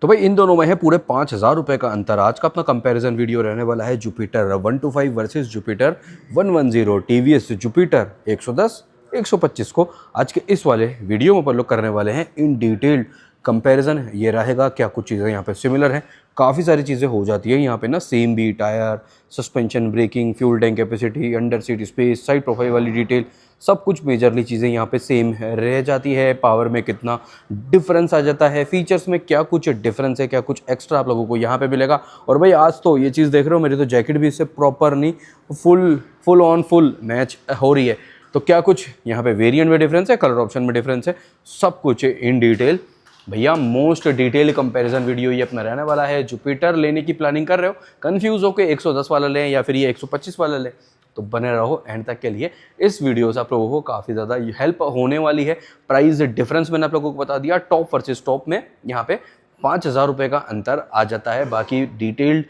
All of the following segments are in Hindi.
तो भाई इन दोनों में है पूरे 5,000 रुपये का अंतर। आज का अपना कंपैरिजन वीडियो रहने वाला है Jupiter 125 versus Jupiter 110, TVS Jupiter 110 125 को आज के इस वाले वीडियो में अपन लोग करने वाले हैं इन डिटेल्ड कंपैरिजन। ये रहेगा क्या कुछ चीज़ें यहाँ पे सिमिलर हैं, काफ़ी सारी चीज़ें हो जाती है यहाँ पे ना सेम भी, tyre, suspension, braking, fuel tank capacity, under seat space, side profile वाली डिटेल, सब कुछ मेजरली चीज़ें यहाँ पे सेम रह जाती है। पावर में कितना डिफरेंस आ जाता है, फीचर्स में क्या कुछ डिफरेंस है, क्या कुछ एक्स्ट्रा आप लोगों को यहाँ पे मिलेगा। और भाई आज तो ये चीज़ देख रहे हो, मेरी तो जैकेट भी इससे प्रॉपर नहीं फुल मैच हो रही है। तो क्या कुछ यहाँ पे वेरिएंट में डिफरेंस है, कलर ऑप्शन में डिफरेंस है, सब कुछ इन डिटेल भैया मोस्ट डिटेल कंपैरिजन वीडियो ये अपना रहने वाला है। जुपिटर लेने की प्लानिंग कर रहे हो, कंफ्यूज हो के 110 वाला लें या फिर ये 125 वाला लें, तो बने रहो एंड तक के लिए। इस वीडियो से आप लोगों को काफ़ी ज़्यादा हेल्प होने वाली है। प्राइस डिफरेंस मैंने आप लोगों को बता दिया, टॉप वर्सेस टॉप में यहाँ पे 5,000 का अंतर आ जाता है। बाकी डिटेल्ड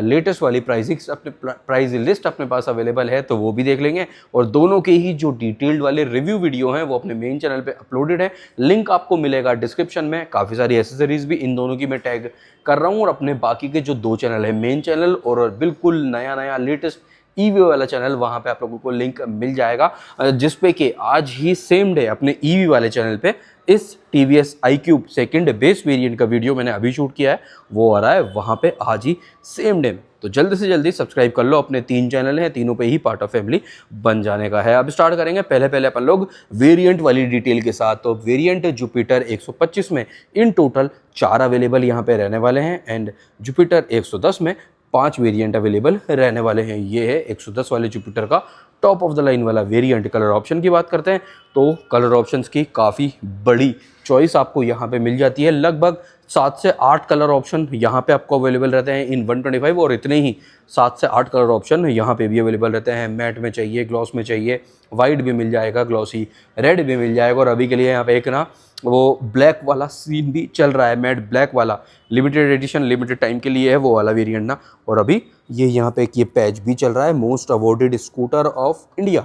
लेटेस्ट वाली प्राइसिंग अपने प्राइस लिस्ट अपने पास अवेलेबल है, तो वो भी देख लेंगे। और दोनों के ही जो डिटेल्ड वाले रिव्यू वीडियो हैं वो अपने मेन चैनल पे अपलोडेड है, लिंक आपको मिलेगा डिस्क्रिप्शन में। काफ़ी सारी एसेसरीज भी इन दोनों की मैं टैग कर रहा हूँ। और अपने बाकी के जो 2 चैनल है, मेन चैनल और बिल्कुल नया लेटेस्ट ईवी वाला चैनल, वहाँ पे आप लोगों को लिंक मिल जाएगा, जिस पे कि आज ही सेम डे अपने ईवी वाले चैनल पे इस TVS iQube second base variant का वीडियो मैंने अभी शूट किया है, वो आ रहा है वहाँ पे आज ही सेम डे में। तो जल्दी से जल्दी सब्सक्राइब कर लो, अपने 3 चैनल हैं, तीनों पे ही पार्ट ऑफ फैमिली बन जाने का है। अब स्टार्ट करेंगे पहले अपन लोग वेरिएंट वाली डिटेल के साथ। तो वेरिएंट जुपिटर 125 में इन टोटल 4 अवेलेबल यहाँ पे रहने वाले हैं, एंड जुपिटर 110 में 5 वेरिएंट अवेलेबल रहने वाले हैं। ये है 110 वाले जुपिटर का टॉप ऑफ द लाइन वाला वेरिएंट। कलर ऑप्शन की बात करते हैं तो कलर ऑप्शंस की काफ़ी बड़ी चॉइस आपको यहाँ पे मिल जाती है। लगभग 7 से 8 कलर ऑप्शन यहाँ पे आपको अवेलेबल रहते हैं इन 125, और इतने ही 7 से 8 कलर ऑप्शन यहाँ पे भी अवेलेबल रहते हैं। मैट में चाहिए, ग्लॉस में चाहिए, वाइट भी मिल जाएगा, ग्लॉसी रेड भी मिल जाएगा। और अभी के लिए यहाँ पे एक ना वो ब्लैक वाला सीन भी चल रहा है, मैट ब्लैक वाला, लिमिटेड एडिशन, लिमिटेड टाइम के लिए है वो वाला वेरिएंट ना। और अभी ये यहाँ पे एक ये पैच भी चल रहा है, most awarded scooter of India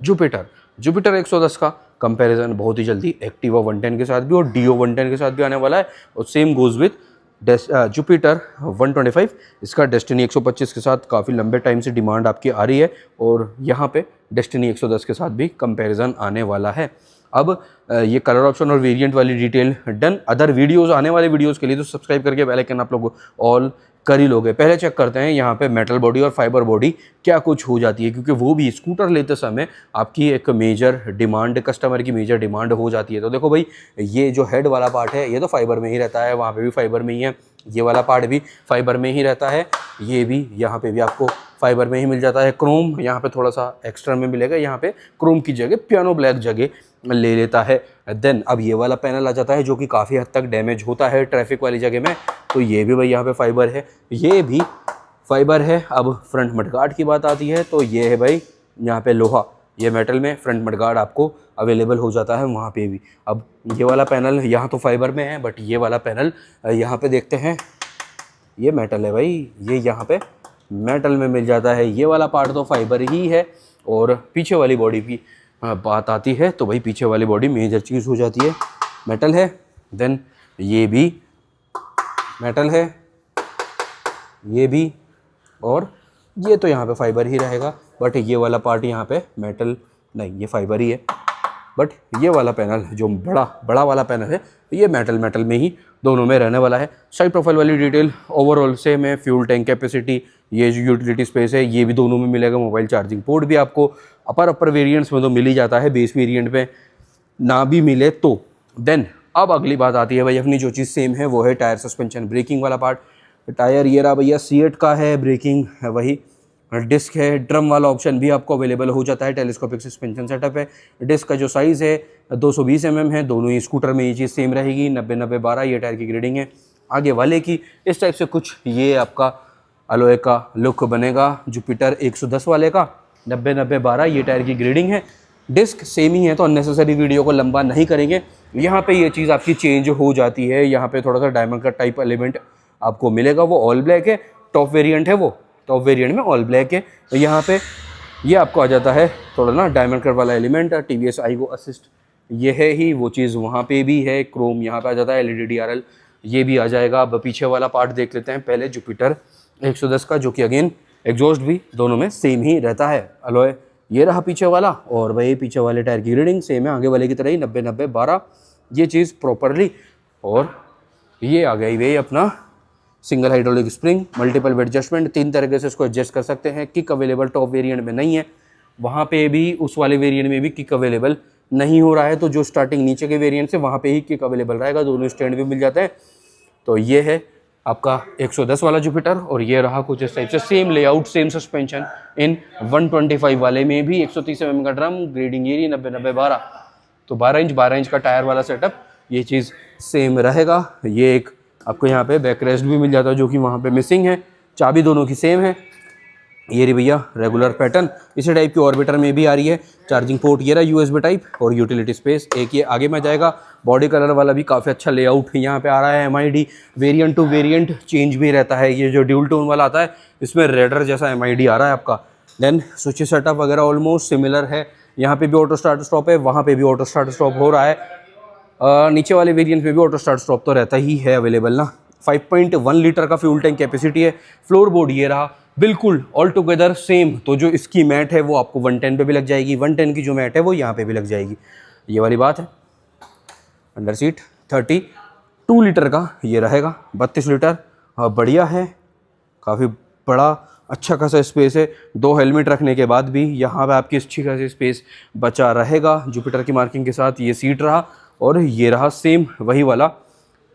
Jupiter 110 का कंपैरिजन बहुत ही जल्दी एक्टिवा 110 के साथ भी और डियो 110 के साथ भी आने वाला है। और सेम गोज विथ जुपिटर 125, इसका डेस्टिनी 125 के साथ काफ़ी लंबे टाइम से डिमांड आपकी आ रही है, और यहाँ पे डेस्टिनी 110 के साथ भी कंपैरिजन आने वाला है। अब ये कलर ऑप्शन और वेरिएंट वाली डिटेल डन। अदर वीडियोस, आने वाले वीडियोस के लिए तो सब्सक्राइब करके बेल आइकन आप लोग ऑल कर ही लोगे। पहले चेक करते हैं यहाँ पे मेटल बॉडी और फाइबर बॉडी क्या कुछ हो जाती है, क्योंकि वो भी स्कूटर लेते समय आपकी एक मेजर डिमांड, कस्टमर की मेजर डिमांड हो जाती है। तो देखो भाई, ये जो हेड वाला पार्ट है ये तो फाइबर में ही रहता है, वहाँ पे भी फाइबर में ही है, ये वाला पार्ट भी फाइबर में ही रहता है, ये भी यहाँ पे भी आपको फाइबर में ही मिल जाता है। क्रोम यहाँ पे थोड़ा सा एक्स्ट्रा में मिलेगा, यहाँ पे क्रोम की जगह पियानो ब्लैक जगह ले लेता है। देन अब ये वाला पैनल आ जाता है जो कि काफ़ी हद तक डैमेज होता है ट्रैफिक वाली जगह में, तो ये भी भाई यहाँ पे फाइबर है, ये भी फाइबर है। अब फ्रंट मडगार्ड की बात आती है तो ये है भाई यहाँ पे लोहा, ये मेटल में फ्रंट मडगार्ड आपको अवेलेबल हो जाता है वहाँ पे भी। अब ये वाला पैनल यहाँ तो फाइबर में है, बट ये वाला पैनल यहाँ पे देखते हैं, ये मेटल है भाई, ये यहाँ पे मेटल में मिल जाता है। ये वाला पार्ट तो फाइबर ही है। और पीछे वाली बॉडी की बात आती है तो भाई पीछे वाली बॉडी मेजर चीज़ हो जाती है, मेटल है। देन ये भी मेटल है, ये भी, और ये तो यहाँ पे फाइबर ही रहेगा, बट ये वाला पार्ट यहाँ पे मेटल नहीं, ये फाइबर ही है। बट ये वाला पैनल जो बड़ा वाला पैनल है ये मेटल में ही दोनों में रहने वाला है। साइड प्रोफाइल वाली डिटेल ओवरऑल से में फ्यूल टैंक कैपेसिटी, ये जो यूटिलिटी स्पेस है ये भी दोनों में मिलेगा। मोबाइल चार्जिंग पोर्ट भी आपको अपर वेरिएंट्स में तो मिल ही जाता है, बेस वेरिएंट में ना भी मिले तो। देन अब अगली बात आती है भाई, अपनी जो चीज़ सेम है वो है टायर, सस्पेंशन, ब्रेकिंग वाला पार्ट। टायर ये रहा भैया सीएट का है, ब्रेकिंग है वही, डिस्क है, ड्रम वाला ऑप्शन भी आपको अवेलेबल हो जाता है, टेलीस्कोपिक सस्पेंशन सेटअप है। डिस्क का जो साइज़ है 220 mm है, दोनों ही स्कूटर में ये चीज़ सेम रहेगी। 90-90-12 ये टायर की ग्रेडिंग है। आगे वाले की इस टाइप से कुछ ये आपका अलॉय का लुक बनेगा जुपिटर 110 वाले का। 90-90-12 ये टायर की ग्रेडिंग है। डिस्क सेम ही है, तो अननेसेसरी वीडियो को लंबा नहीं करेंगे। यहाँ पे ये चीज़ आपकी चेंज हो जाती है, यहाँ पे थोड़ा सा डायमंड का टाइप एलिमेंट आपको मिलेगा, वो ऑल ब्लैक है। टॉप वेरिएंट है वो, टॉप वेरिएंट में ऑल ब्लैक है। तो यहाँ पे ये आपको आ जाता है थोड़ा ना डायमंड कट वाला एलिमेंट, टीवीएस iGo असिस्ट, ये है ही वो चीज़ वहाँ पे भी है। क्रोम यहाँ पे आ जाता है, LED DRL ये भी आ जाएगा। अब पीछे वाला पार्ट देख लेते हैं पहले जुपिटर 110 का, जो कि अगेन एग्जॉस्ट भी दोनों में सेम ही रहता है। अलॉय ये रहा पीछे वाला, और भाई पीछे वाले टायर की रीडिंग सेम है आगे वाले की तरह ही 90-90-12, ये चीज़ प्रॉपरली। और ये आ गई भाई अपना single hydraulic spring, multiple weight adjustment, 3 तरीके से इसको एडजस्ट कर सकते हैं। किक अवेलेबल टॉप वेरिएंट में नहीं है, वहाँ पे भी उस वाले वेरिएंट में भी किक अवेलेबल नहीं हो रहा है, तो जो स्टार्टिंग नीचे के वेरिएंट से वहाँ पे ही किक अवेलेबल रहेगा, दोनों स्टैंड भी मिल जाते हैं। तो ये है आपका 110 वाला जुपिटर, और ये रहा कुछ इस टाइप से सेम लेआउट सेम सस्पेंशन इन 125 वाले में भी 130 mm का ड्रम, ग्रेडिंग एरिया 90-90-12, तो 12 इंच का टायर वाला सेटअप, ये चीज़ सेम रहेगा। ये एक आपको यहाँ पे बैक रेस्ट भी मिल जाता है जो कि वहाँ पे मिसिंग है, चाबी दोनों की सेम है। ये रही भैया रेगुलर पैटर्न, इसी टाइप की ऑर्बिटर में भी आ रही है। चार्जिंग पोर्ट ये रहा यूएसबी टाइप, और यूटिलिटी स्पेस एक ये आगे में जाएगा। बॉडी कलर वाला भी काफ़ी अच्छा लेआउट यहाँ पे आ रहा है। MID variant to variant change भी रहता है, ये जो ड्यूल टोन वाला आता है इसमें रेडर जैसा एमआईडी आ रहा है आपका। देन स्विच सेटअप वगैरह ऑलमोस्ट सिमिलर है, यहाँ पे भी ऑटो स्टार्ट स्टॉप है, वहाँ पे भी ऑटो स्टार्ट स्टॉप हो रहा है। नीचे वाले वेरिएंट में भी ऑटो स्टार्ट स्टॉप तो रहता ही है अवेलेबल ना। 5.1 लीटर का फ्यूल टैंक कैपेसिटी है। फ्लोर बोर्ड ये रहा बिल्कुल ऑल टुगेदर सेम, तो जो इसकी मैट है वो आपको 110 पे भी लग जाएगी, 110 की जो मैट है वो यहाँ पे भी लग जाएगी, ये वाली बात है। अंडर सीट 32 लीटर का ये रहेगा, 32 लीटर। हाँ बढ़िया है, काफ़ी बड़ा अच्छा खासा स्पेस है। 2 हेलमेट रखने के बाद भी यहाँ पे आपकी अच्छी खासी स्पेस बचा रहेगा जुपिटर की मार्किंग के साथ। ये सीट रहा, और ये रहा सेम वही वाला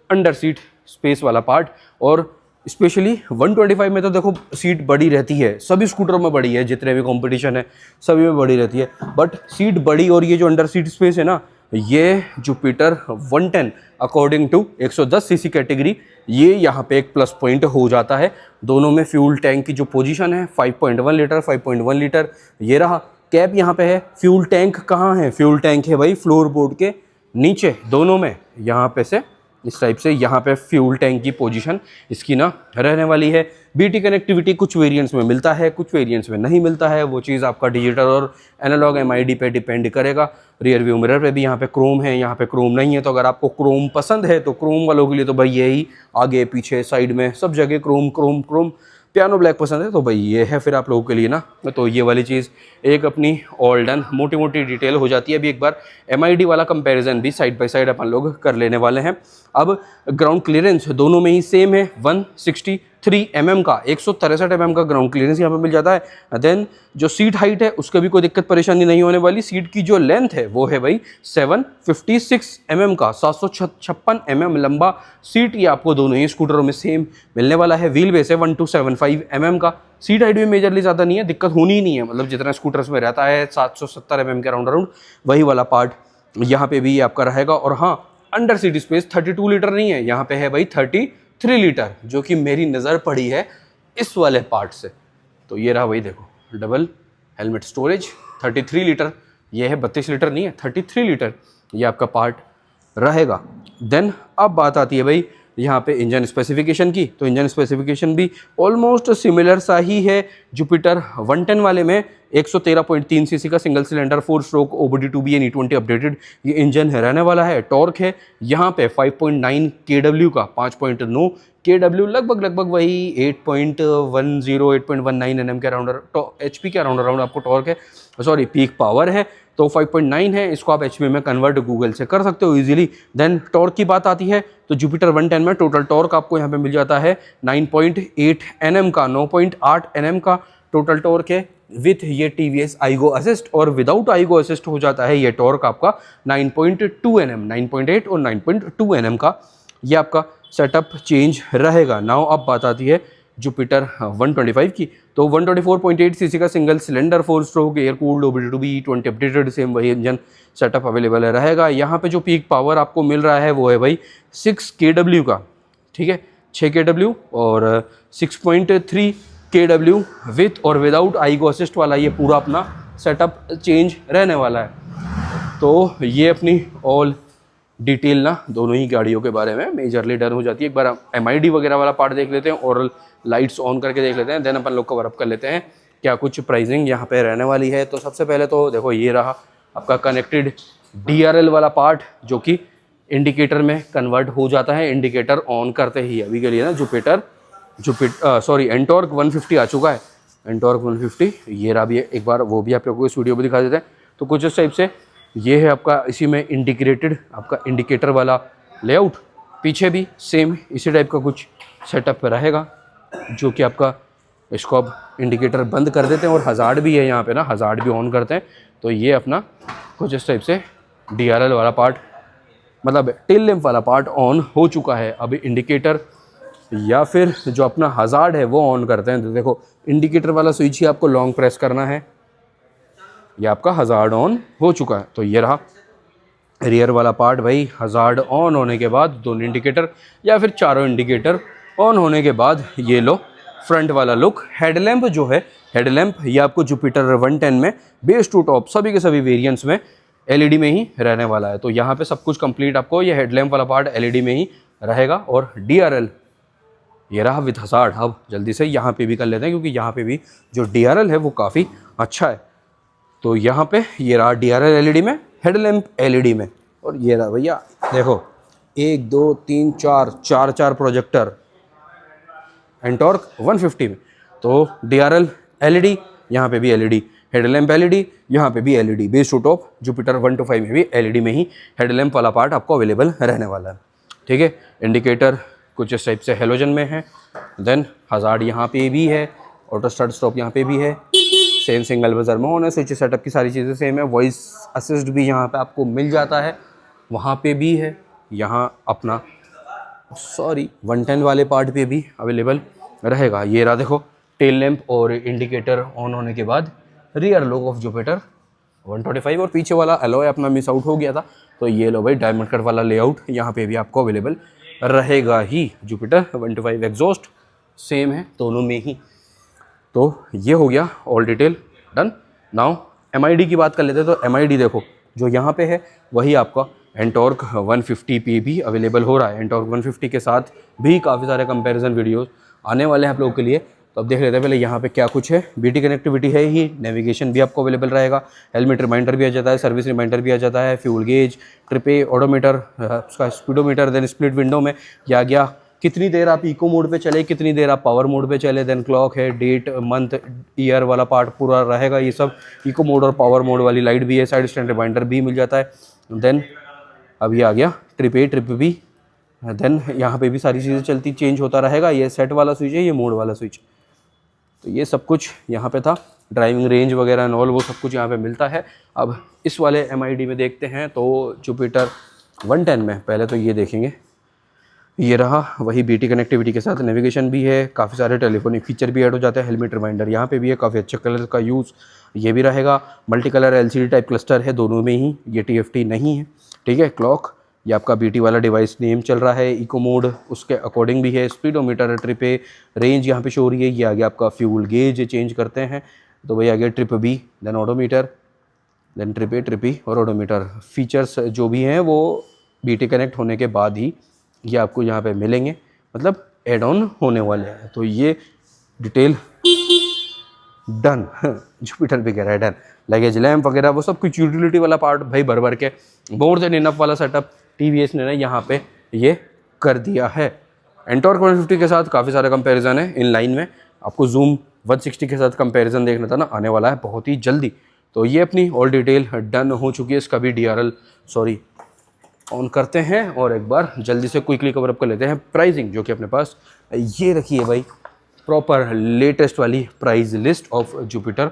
अंडर सीट स्पेस वाला पार्ट। और स्पेशली 125 में तो देखो सीट बड़ी रहती है, सभी स्कूटरों में बड़ी है, जितने भी कंपटीशन है सभी में बड़ी रहती है, बट सीट बड़ी और ये जो अंडर सीट स्पेस है ना, ये Jupiter 110 according to 110 CC category ये यहाँ पे एक प्लस पॉइंट हो जाता है। दोनों में फ्यूल टैंक की जो पोजीशन है 5.1 लीटर 5.1 लीटर ये रहा। कैप यहाँ पे है, फ्यूल टैंक कहाँ है? फ्यूल टैंक है भाई फ्लोर बोर्ड के नीचे, दोनों में यहाँ पे से इस टाइप से यहाँ पे फ्यूल टैंक की पोजीशन इसकी ना रहने वाली है। बीटी कनेक्टिविटी कुछ वेरिएंट्स में मिलता है, कुछ वेरिएंट्स में नहीं मिलता है, वो चीज़ आपका डिजिटल और एनालॉग एमआईडी पे डिपेंड करेगा। रियर व्यू मिरर पे भी यहाँ पे क्रोम है, यहाँ पे क्रोम नहीं है, तो अगर आपको क्रोम पसंद है तो क्रोम वालों के लिए तो भाई यही आगे पीछे साइड में सब जगह Chrome Chrome Chrome. Piano black पसंद है तो भाई ये है फिर आप लोगों के लिए ना। तो ये वाली चीज़ एक अपनी ऑल डन मोटी मोटी डिटेल हो जाती है। अभी एक बार एमआईडी वाला कंपैरिजन भी साइड बाय साइड अपन लोग कर लेने वाले हैं। अब ग्राउंड क्लियरेंस दोनों में ही सेम है, 163 mm का 163 mm का ग्राउंड क्लियरेंस यहाँ पे मिल जाता है। देन जो सीट हाइट है उसका भी कोई दिक्कत परेशानी नहीं होने वाली। सीट की जो लेंथ है वो है भाई 756 mm का 756 mm लंबा सीट, ये आपको दोनों ही स्कूटरों में सेम मिलने वाला है। व्हील बेस है 1275 mm का। सीट हाइट भी मेजरली ज़्यादा नहीं है, दिक्कत होनी ही नहीं है, मतलब जितना स्कूटर्स में रहता है 770 mm के अराउंड वही वाला पार्ट यहाँ पे भी आपका रहेगा। और हाँ अंडर सीट स्पेस 32 लीटर नहीं है, यहाँ पे है भाई 33 लीटर, जो कि मेरी नज़र पड़ी है इस वाले पार्ट से। तो ये रहा भाई देखो डबल हेलमेट स्टोरेज 33 लीटर, ये है 32 लीटर नहीं है 33 लीटर ये आपका पार्ट रहेगा। देन अब बात आती है भाई यहाँ पे इंजन स्पेसिफिकेशन की, तो इंजन स्पेसिफिकेशन भी ऑलमोस्ट सिमिलर सा ही है जुपिटर 110 वाले में। 113.3 सीसी का single cylinder 4 stroke OBD2B and E20 updated ये इंजन है रहने वाला है। टॉर्क है यहाँ पे 5.9 kW का, 5.9 kW लगभग वही 8.10 8.19 Nm के अराउंड HP के अराउंड आपको टॉर्क है, सॉरी पीक पावर है तो 5.9 है। इसको आप HP में कन्वर्ट गूगल से कर सकते हो इजीली। देन टॉर्क की बात आती है तो जुपिटर 110 में टोटल टॉर्क आपको यहाँ पे मिल जाता है 9.8 Nm का, 9.8 Nm का टोटल टॉर्क है विथ ये TVS आईगो असिस्ट, और विदाउट आईगो असिस्ट हो जाता है ये टॉर्क आपका 9.2 Nm, 9.8 और 9.2 Nm का ये आपका सेटअप चेंज रहेगा। नाउ अब बात आती है जुपिटर 125 की, तो 124.8 सीसी का single cylinder 4 stroke air cooled OBD2B E20 updated same वही इंजन सेटअप अवेलेबल रहेगा। यहाँ पे जो पीक पावर आपको मिल रहा है वो है भाई 6 kW का, ठीक है 6 kW और 6.3 kW विथ और विदाउट आईगो असिस्ट वाला ये पूरा अपना सेटअप चेंज रहने वाला है। तो ये अपनी ऑल डिटेल ना दोनों ही गाड़ियों के बारे में मेजरली डन हो जाती है। एक बार एमआईडी वगैरह वाला पार्ट देख लेते हैं और लाइट्स ऑन करके देख लेते हैं, देन अपन लोग कवर अप कर लेते हैं क्या कुछ प्राइसिंग यहाँ पे रहने वाली है। तो सबसे पहले तो देखो ये रहा आपका कनेक्टेड DRL वाला पार्ट, जो कि इंडिकेटर में कन्वर्ट हो जाता है। इंडिकेटर ऑन करते ही अभी के लिए ना जुपिटर एंटॉर्क 150 आ चुका है। एंटॉर्क 150 ये रहा भी है, एक बार वो भी आप लोगों को इस वीडियो में दिखा देते हैं। तो कुछ इस टाइप से ये है आपका, इसी में इंटीग्रेटेड आपका इंडिकेटर वाला लेआउट। पीछे भी सेम इसी टाइप का कुछ सेटअप रहेगा, जो कि आपका इसको अब इंडिकेटर बंद कर देते हैं और हज़ार्ड भी है यहाँ पे ना, हज़ार्ड भी ऑन करते हैं। तो ये अपना कुछ इस टाइप से DRL वाला पार्ट, मतलब टेल लैंप वाला पार्ट ऑन हो चुका है। अभी इंडिकेटर या फिर जो अपना हज़ार्ड है वो ऑन करते हैं। तो देखो इंडिकेटर वाला स्विच ही आपको लॉन्ग प्रेस करना है, ये आपका हज़ार्ड ऑन हो चुका है। तो ये रहा रियर वाला पार्ट भाई। हज़ार्ड ऑन होने के बाद दोनों इंडिकेटर या फिर चारों इंडिकेटर ऑन होने के बाद ये लो फ्रंट वाला लुक। हेडलैम्प जो है, हेडलैम्प ये आपको जुपिटर 110 में बेस टू टॉप सभी के सभी वेरिएंट्स में LED में ही रहने वाला है। तो यहाँ पे सब कुछ कंप्लीट आपको ये हेडलैम्प वाला पार्ट LED में ही रहेगा। और DRL ये रहा विद हज़ार्ड। अब जल्दी से यहाँ पे भी कर लेते हैं, क्योंकि यहाँ पे भी जो DRL है वो काफ़ी अच्छा है। तो यहाँ पे ये रहा DRL LED में, हेडलैम्प LED में, और ये रहा भैया देखो 1 2 3 4 चार प्रोजेक्टर एंटॉर्क 150 में। तो DRL LED, यहाँ पे भी LED, हेडलैम्प LED, यहाँ पे भी LED। Base to top Jupiter 125 में भी LED में ही हेडलैम्प वाला पार्ट आपको अवेलेबल रहने वाला है। ठीक है, इंडिकेटर कुछ इस टाइप से हेलोजन में है। देन हज़ार्ड यहाँ पे भी है, ऑटो स्टार्ट स्टॉप यहाँ पे भी है, सेम सिंगल बजर में होना, स्विच सेटअप की सारी चीज़ें सेम है। वॉइस असिस्ट भी यहाँ पे आपको मिल जाता है, वहाँ पे भी है। यहाँ अपना 110 वाले पार्ट पे भी अवेलेबल रहेगा। ये रहा देखो टेल लैंप और इंडिकेटर ऑन होने के बाद रियर लुक ऑफ जुपिटर 125। और पीछे वाला अलॉय अपना मिस आउट हो गया था, तो ये लो भाई डायमंड कट वाला लेआउट यहाँ पे भी आपको अवेलेबल रहेगा ही। जुपिटर 125 एग्जॉस्ट सेम है दोनों में ही। तो ये हो गया all detail done. Now MID की बात कर लेते हैं। तो MID देखो जो यहाँ पे है वही आपका एंटॉर्क 150 पे भी अवेलेबल हो रहा है। एंटॉर्क 150 के साथ भी काफ़ी सारे कंपैरिजन वीडियोस आने वाले हैं आप लोगों के लिए। तो अब देख लेते हैं पहले यहाँ पे क्या कुछ है। BT कनेक्टिविटी है ही, नेविगेशन भी आपको अवेलेबल रहेगा, हेलमेट रिमाइंडर भी आ जाता है, सर्विस रिमाइंडर भी आ जाता है, फ्यूल गेज, ट्रिप ए, ओडोमीटर, उसका स्पीडोमीटर। देन स्प्लिट विंडो में क्या गया, कितनी देर आप इको मोड पे चले, कितनी देर आप पावर मोड पे चले। देन क्लॉक है, डेट, मंथ, ईयर वाला पार्ट पूरा रहेगा। ये सब इको मोड और पावर मोड वाली लाइट भी है, साइड स्टैंड रिमाइंडर भी मिल जाता है। देन अब ये आ गया trip A, trip B. Then यहाँ पे भी सारी चीज़ें चलती चेंज होता रहेगा। ये सेट वाला स्विच है, ये मोड वाला स्विच। तो ये सब कुछ यहाँ पे था, ड्राइविंग रेंज वगैरह एंड ऑल वो सब कुछ यहाँ पे मिलता है। अब इस वाले MID में देखते हैं। तो जुपिटर 110 में पहले तो ये देखेंगे, ये रहा वही BT कनेक्टिविटी के साथ नेविगेशन भी है, काफ़ी सारे टेलीफोनिक फीचर भी ऐड हो जाते हैं, हेलमेट रिमाइंडर यहाँ पे भी है, काफ़ी अच्छे कलर का यूज़ ये भी रहेगा। Multi colour LCD type cluster है दोनों में ही, ये TFT नहीं है। ठीक है, क्लॉक ये आपका BT वाला डिवाइस नेम चल रहा है, इको मोड उसके अकॉर्डिंग भी है, स्पीडोमीटर, ट्रिप ए, रेंज यहाँ पे शो हो रही है। ये आ गया आपका फ्यूल गेज चेंज करते हैं, तो भाई आ गया trip B, then odometer, then trip A, trip E और ओडोमीटर। फीचर्स जो भी हैं वो BT कनेक्ट होने के बाद ही ये आपको यहाँ पे मिलेंगे, मतलब एड ऑन होने वाले हैं। तो ये डिटेल डन जुपिटर पे कह रहा है डन। लगेज लैम्प वगैरह वो सब कुछ यूटिलिटी वाला पार्ट भाई भर भर के मोर देन इनफ वाला सेटअप TVS ने ना यहाँ पे ये कर दिया है। एंटॉर्क 150 के साथ काफ़ी सारे कंपैरिजन है इन लाइन में। आपको जूम 160 के साथ कंपैरिजन देखना था ना, आने वाला है बहुत ही जल्दी। तो ये अपनी ऑल डिटेल डन हो चुकी है। इसका भी DRL ऑन करते हैं और एक बार जल्दी से क्विकली कवर अप कर लेते हैं। प्राइसिंग जो कि अपने पास ये रखी है भाई, प्रॉपर लेटेस्ट वाली price list of Jupiter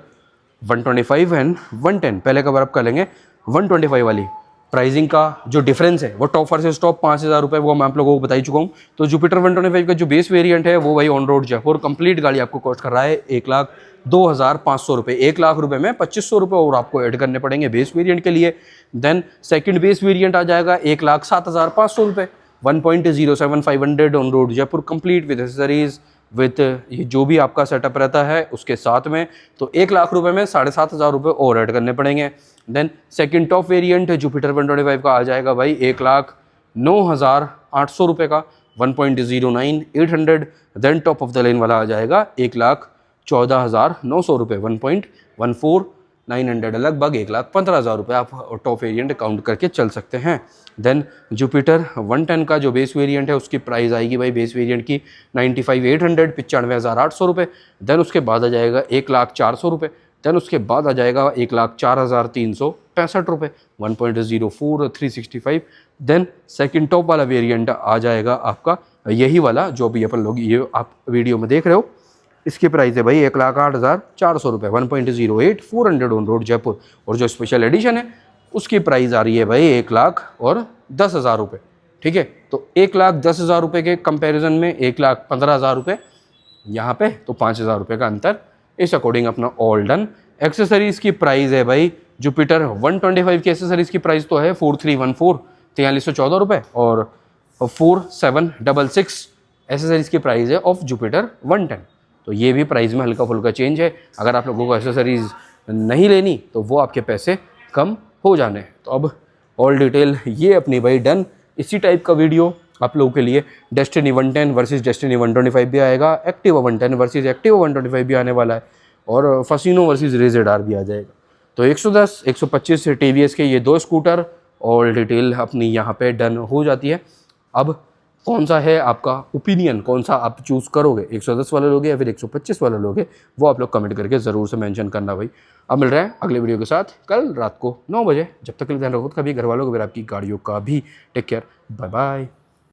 125 and 110। पहले कवर अप कर लेंगे 125 वाली प्राइसिंग का जो डिफरेंस है, वो टॉप वर्सेस टॉप 5000 रुपये वो मैं आप लोगों को बता ही चुका हूँ। तो जुपिटर 125 का जो बेस वेरिएंट है वो भाई ऑन रोड जयपुर कंप्लीट गाड़ी आपको कॉस्ट कर रहा है 1,02,500 रुपये। 1 लाख रुपये में 2500 रुपये और आपको ऐड करने पड़ेंगे बेस वेरिएंट के लिए। देन सेकंड बेस वेरिएंट आ जाएगा 1,07,500 रुपये, 1.07500 on road Jaipur complete with accessories with ये जो भी आपका सेटअप रहता है उसके साथ में। तो 1 लाख रुपये में 7,500 रुपये और ऐड करने पड़ेंगे। Then second top variant Jupiter 125 का आ जाएगा भाई 1,09,800 रुपये का, 1.09800। Then top of the line वाला आ जाएगा 1,14,900 रुपये, 1.14 900 लगभग 1,15,000 रुपये आप टॉप वेरिएंट काउंट करके चल सकते हैं। देन जुपिटर 110 का जो बेस वेरिएंट है उसकी प्राइस आएगी भाई बेस वेरिएंट की 95,800 95,800 रुपये। देन उसके बाद आ जाएगा 1,04,000 रुपये। देन उसके बाद आ जाएगा 1,04,365 रुपये 1.04 365। देन सेकंड टॉप वाला वेरिएंट आ जाएगा आपका यही वाला जो भी अपन लोग ये आप वीडियो में देख रहे हो, इसकी प्राइस है भाई 1,08,400 रुपये 1.08 400 ऑन रोड जयपुर। और जो स्पेशल एडिशन है उसकी प्राइस आ रही है भाई 1,10,000 रुपये। ठीक है, तो 1,10,000 रुपये के कंपैरिजन में 1,15,000 रुपये यहाँ पे, तो 5,000 रुपये का अंतर। इस अकॉर्डिंग अपना ऑल डन। एक्सेसरीज़ की प्राइस है भाई जुपिटर 125 की एक्सेसरीज़ की प्राइस तो है 4,314 4314 रुपये और 4,766 एसेसरीज़ की प्राइस है ऑफ जुपिटर 110। तो ये भी प्राइस में हल्का फुल्का चेंज है। अगर आप लोगों को एसेसरीज़ नहीं लेनी तो वो आपके पैसे कम हो जाने। तो अब ऑल डिटेल ये अपनी भाई डन। इसी टाइप का वीडियो आप लोगों के लिए डेस्टिनी 110 वर्सेस डेस्टिनी 125 भी आएगा, एक्टिवा 110 वर्सेस एक्टिवा 125 भी आने वाला है और फसीनो वर्सेस रेज़र भी आ जाएगा। तो 110 125 TVS के ये दो स्कूटर ऑल डिटेल अपनी यहाँ पे डन हो जाती है। अब कौन सा है आपका ओपिनियन, कौन सा आप चूज़ करोगे, 110 वाला लोगे या फिर 125 वाला लोगे, वो आप लोग कमेंट करके ज़रूर से मेंशन करना भाई। अब मिल रहा है अगले वीडियो के साथ कल रात को 9 बजे। जब तक के लिए ध्यान रखो कभी घर वालों को फिर आपकी गाड़ियों का भी। Take care, bye bye.